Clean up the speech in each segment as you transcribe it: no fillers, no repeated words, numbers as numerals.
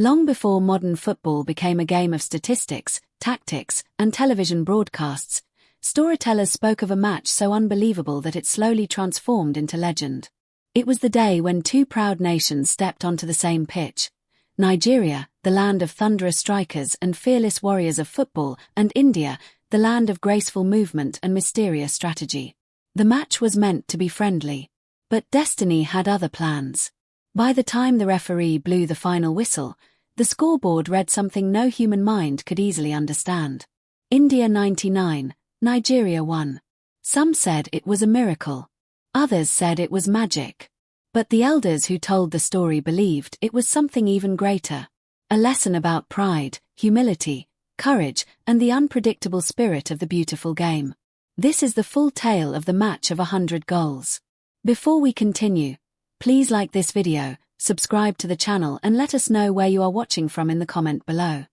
Long before modern football became a game of statistics, tactics, and television broadcasts, storytellers spoke of a match so unbelievable that it slowly transformed into legend. It was the day when two proud nations stepped onto the same pitch. Nigeria, the land of thunderous strikers and fearless warriors of football, and India, the land of graceful movement and mysterious strategy. The match was meant to be friendly. But destiny had other plans. By the time the referee blew the final whistle, the scoreboard read something no human mind could easily understand. India 99, Nigeria 1. Some said it was a miracle. Others said it was magic. But the elders who told the story believed it was something even greater. A lesson about pride, humility, courage, and the unpredictable spirit of the beautiful game. This is the full tale of the match of 100 goals. Before we continue, please like this video, subscribe to the channel and let us know where you are watching from in the comment below.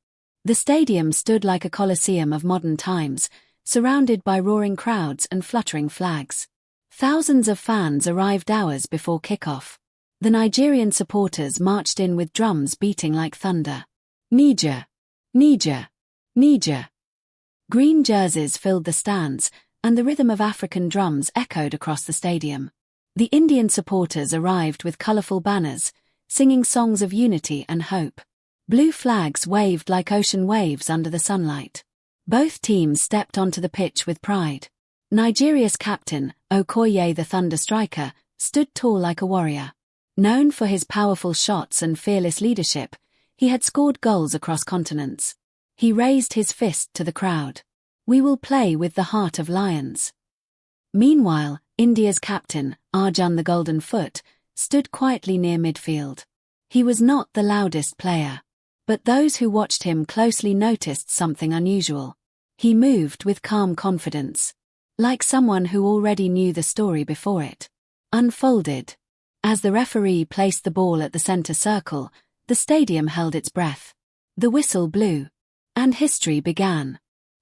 The stadium stood like a coliseum of modern times, surrounded by roaring crowds and fluttering flags. Thousands of fans arrived hours before kickoff. The Nigerian supporters marched in with drums beating like thunder. Niga! Niga! Niga! Green jerseys filled the stands, and the rhythm of African drums echoed across the stadium. The Indian supporters arrived with colorful banners, singing songs of unity and hope. Blue flags waved like ocean waves under the sunlight. Both teams stepped onto the pitch with pride. Nigeria's captain, Okoye the Thunder Striker, stood tall like a warrior. Known for his powerful shots and fearless leadership, he had scored goals across continents. He raised his fist to the crowd. "We will play with the heart of lions." Meanwhile, India's captain, Arjun the Golden Foot, stood quietly near midfield. He was not the loudest player. But those who watched him closely noticed something unusual. He moved with calm confidence. Like someone who already knew the story before it unfolded. As the referee placed the ball at the center circle, the stadium held its breath. The whistle blew. And history began.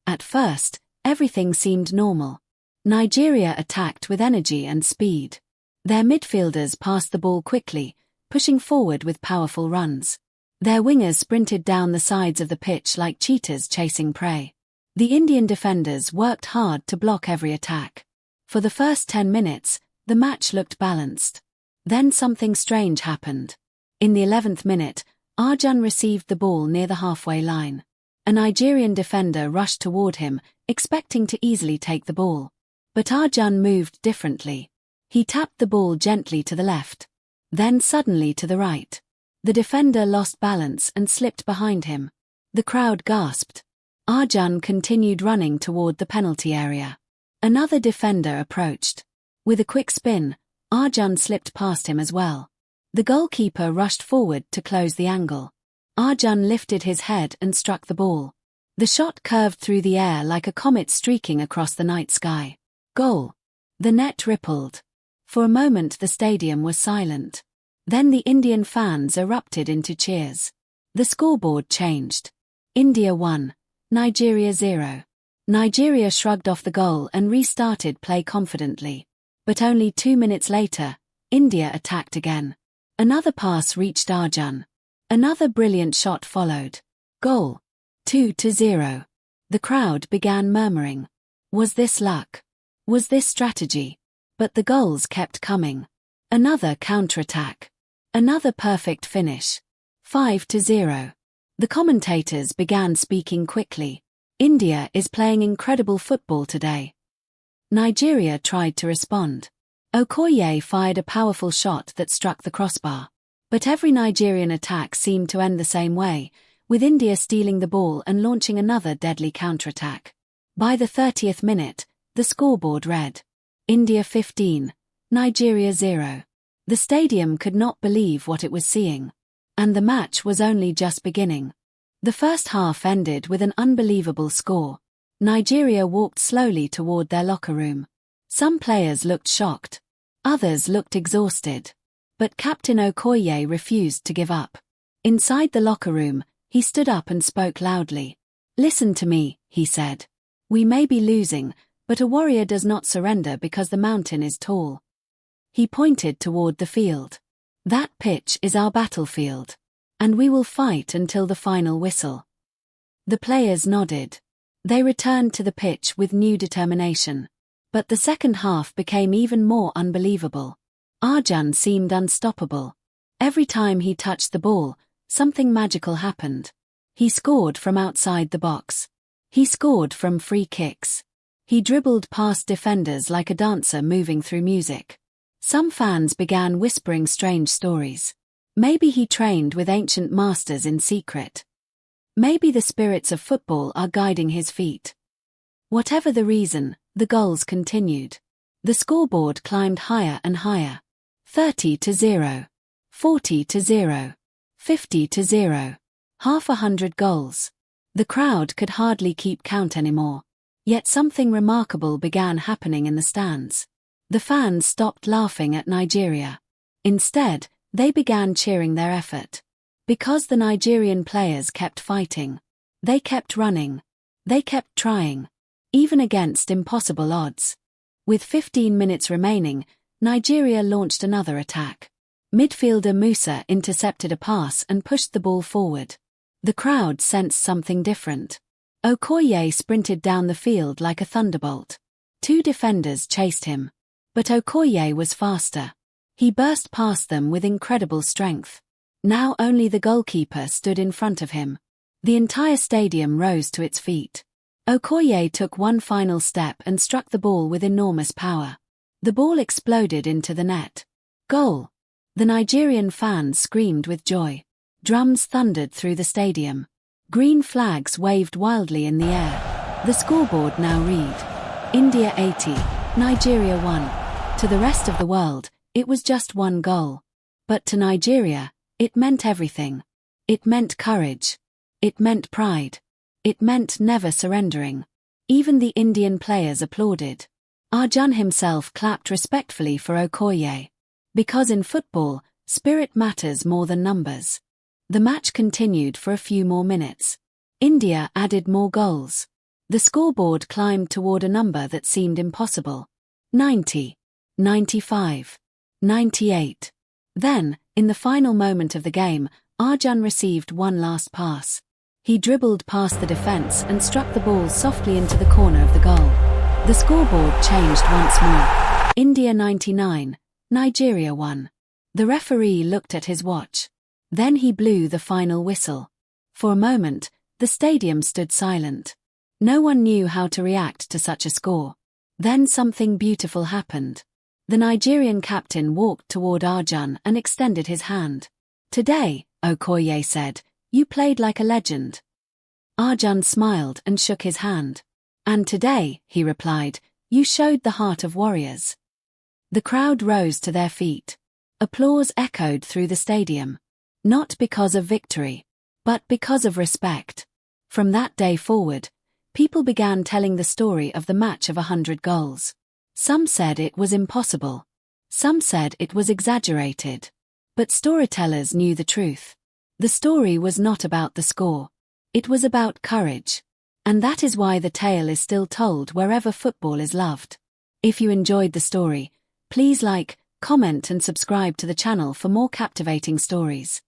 At first, everything seemed normal. Nigeria attacked with energy and speed. Their midfielders passed the ball quickly, pushing forward with powerful runs. Their wingers sprinted down the sides of the pitch like cheetahs chasing prey. The Indian defenders worked hard to block every attack. For the first 10 minutes, the match looked balanced. Then something strange happened. In the 11th minute, Arjun received the ball near the halfway line. A Nigerian defender rushed toward him, expecting to easily take the ball. But Arjun moved differently. He tapped the ball gently to the left. Then suddenly to the right. The defender lost balance and slipped behind him. The crowd gasped. Arjun continued running toward the penalty area. Another defender approached. With a quick spin, Arjun slipped past him as well. The goalkeeper rushed forward to close the angle. Arjun lifted his head and struck the ball. The shot curved through the air like a comet streaking across the night sky. Goal! The net rippled. For a moment the stadium was silent. Then the Indian fans erupted into cheers. The scoreboard changed. India 1, Nigeria 0. Nigeria shrugged off the goal and restarted play confidently. But only 2 minutes later, India attacked again. Another pass reached Arjun. Another brilliant shot followed. Goal! 2-0. The crowd began murmuring. Was this luck? Was this strategy? But the goals kept coming. Another counterattack. Another perfect finish. 5-0. The commentators began speaking quickly. India is playing incredible football today. Nigeria tried to respond. Okoye fired a powerful shot that struck the crossbar. But every Nigerian attack seemed to end the same way, with India stealing the ball and launching another deadly counterattack. By the 30th minute, the scoreboard read, India 15, Nigeria 0. The stadium could not believe what it was seeing. And the match was only just beginning. The first half ended with an unbelievable score. Nigeria walked slowly toward their locker room. Some players looked shocked. Others looked exhausted. But Captain Okoye refused to give up. Inside the locker room, he stood up and spoke loudly. "Listen to me," he said. "We may be losing, but a warrior does not surrender because the mountain is tall." He pointed toward the field. "That pitch is our battlefield. And we will fight until the final whistle. The players nodded. They returned to the pitch with new determination. But the second half became even more unbelievable. Arjun seemed unstoppable. Every time he touched the ball, something magical happened. He scored from outside the box. He scored from free kicks. He dribbled past defenders like a dancer moving through music. Some fans began whispering strange stories. Maybe he trained with ancient masters in secret. Maybe the spirits of football are guiding his feet. Whatever the reason, the goals continued. The scoreboard climbed higher and higher. 30-0. 40-0. 50-0. 100 goals. The crowd could hardly keep count anymore. Yet something remarkable began happening in the stands. The fans stopped laughing at Nigeria. Instead, they began cheering their effort. Because the Nigerian players kept fighting. They kept running. They kept trying. Even against impossible odds. With 15 minutes remaining, Nigeria launched another attack. Midfielder Musa intercepted a pass and pushed the ball forward. The crowd sensed something different. Okoye sprinted down the field like a thunderbolt. 2 defenders chased him. But Okoye was faster. He burst past them with incredible strength. Now only the goalkeeper stood in front of him. The entire stadium rose to its feet. Okoye took one final step and struck the ball with enormous power. The ball exploded into the net. Goal! The Nigerian fans screamed with joy. Drums thundered through the stadium. Green flags waved wildly in the air. The scoreboard now read: India 80, Nigeria 1. To the rest of the world, it was just one goal. But to Nigeria, it meant everything. It meant courage. It meant pride. It meant never surrendering. Even the Indian players applauded. Arjun himself clapped respectfully for Okoye. Because in football, spirit matters more than numbers. The match continued for a few more minutes. India added more goals. The scoreboard climbed toward a number that seemed impossible. 90. 95. 98. Then, in the final moment of the game, Arjun received one last pass. He dribbled past the defense and struck the ball softly into the corner of the goal. The scoreboard changed once more. India 99, Nigeria 1. The referee looked at his watch. Then he blew the final whistle. For a moment, the stadium stood silent. No one knew how to react to such a score. Then something beautiful happened. The Nigerian captain walked toward Arjun and extended his hand. "Today," Okoye said, "you played like a legend." Arjun smiled and shook his hand. "And today," he replied, "you showed the heart of warriors." The crowd rose to their feet. Applause echoed through the stadium. Not because of victory, but because of respect. From that day forward, people began telling the story of the match of 100 goals. Some said it was impossible. Some said it was exaggerated. But storytellers knew the truth. The story was not about the score. It was about courage. And that is why the tale is still told wherever football is loved. If you enjoyed the story, please like, comment and subscribe to the channel for more captivating stories.